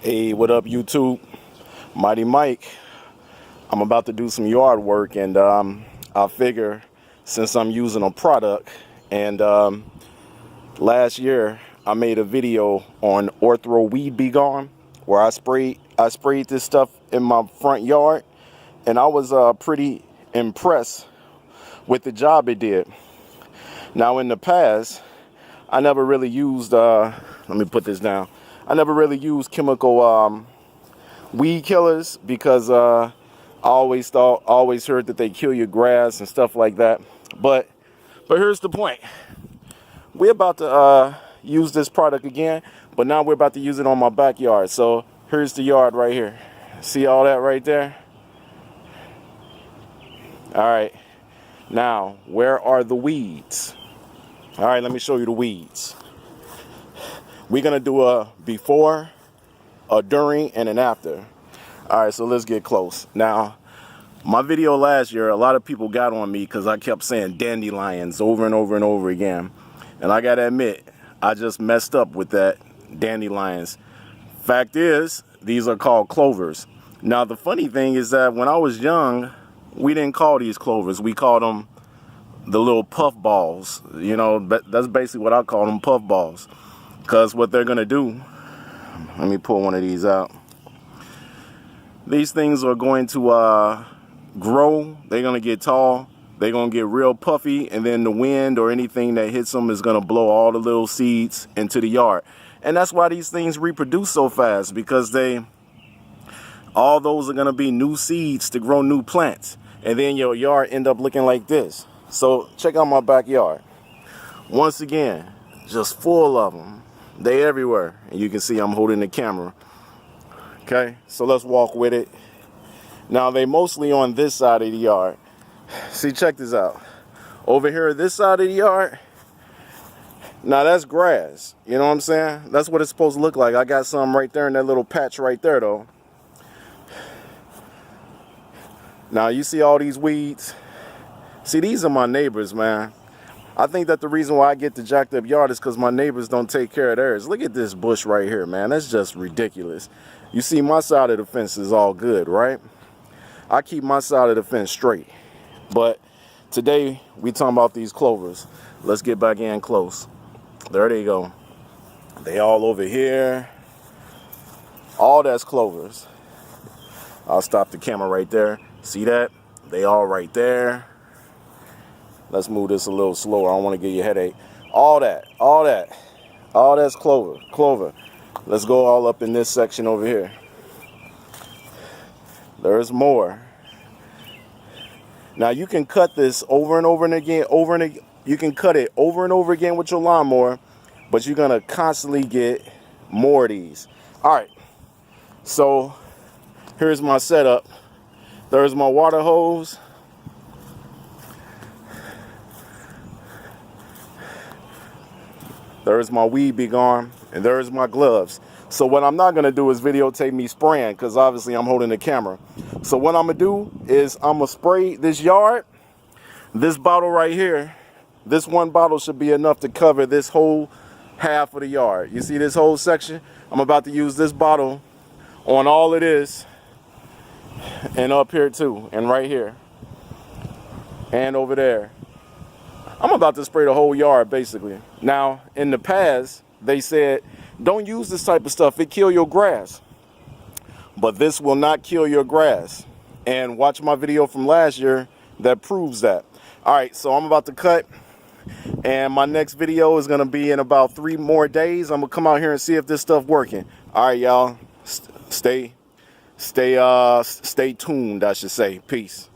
Hey, what up, YouTube? Mighty Mike. I'm about to do some yard work, and I figure since I'm using a product, and last year I made a video on Ortho Weed B Gone, where I sprayed this stuff in my front yard, and I was pretty impressed with the job it did. Now, in the past, I never really used let me put this down. I never really used chemical weed killers because I always heard that they kill your grass and stuff like that. But here's the point. We're about to use this product again, but now we're about to use it on my backyard. So here's the yard right here. See all that right there? All right. Now, where are the weeds? All right, let me show you the weeds. We're going to do a before, a during, and an after. All right, so let's get close. Now, my video last year, a lot of people got on me because I kept saying dandelions over and over and over again. And I got to admit, I just messed up with that, dandelions. Fact is, these are called clovers. Now, the funny thing is that when I was young, we didn't call these clovers. We called them the little puff balls. You know, that's basically what I call them, puff balls. Because what they're going to do, let me pull one of these out. These things are going to grow. They're going to get tall. They're going to get real puffy. And then the wind or anything that hits them is going to blow all the little seeds into the yard. And that's why these things reproduce so fast. Because all those are going to be new seeds to grow new plants. And then your yard end up looking like this. So check out my backyard. Once again, just full of them. They everywhere, and you can see I'm holding the camera. Okay, so let's walk with it. Now, they mostly on this side of the yard. See, check this out. Over here, this side of the yard, now that's grass. You know what I'm saying? That's what it's supposed to look like. I got some right there in that little patch right there, though. Now, you see all these weeds? See, these are my neighbors, man. I think that the reason why I get the jacked up yard is because my neighbors don't take care of theirs. Look at this bush right here, man. That's just ridiculous. You see, my side of the fence is all good, right? I keep my side of the fence straight. But today, we talking about these clovers. Let's get back in close. There they go. They all over here. All that's clovers. I'll stop the camera right there. See that? They all right there. Let's move this a little slower. I don't want to give you a headache. All that's clover. Let's go all up in this section over here. There's more. Now you can cut this over and over and again, you can cut it over and over again with your lawnmower, but you're gonna constantly get more of these. All right, so here's my setup. There's my water hose. There's my Weed B Gone, and there's my gloves. So what I'm not going to do is videotape me spraying, because obviously I'm holding the camera. So what I'm going to do is I'm going to spray this yard. This bottle right here, this one bottle should be enough to cover this whole half of the yard. You see this whole section? I'm about to use this bottle on all of this, and up here too, and right here, and over there. I'm about to spray the whole yard, basically. Now, in the past, they said, don't use this type of stuff. It kill your grass. But this will not kill your grass. And watch my video from last year that proves that. All right, so I'm about to cut. And my next video is going to be in about 3 more days. I'm going to come out here and see if this stuff working. All right, y'all. Stay tuned, I should say. Peace.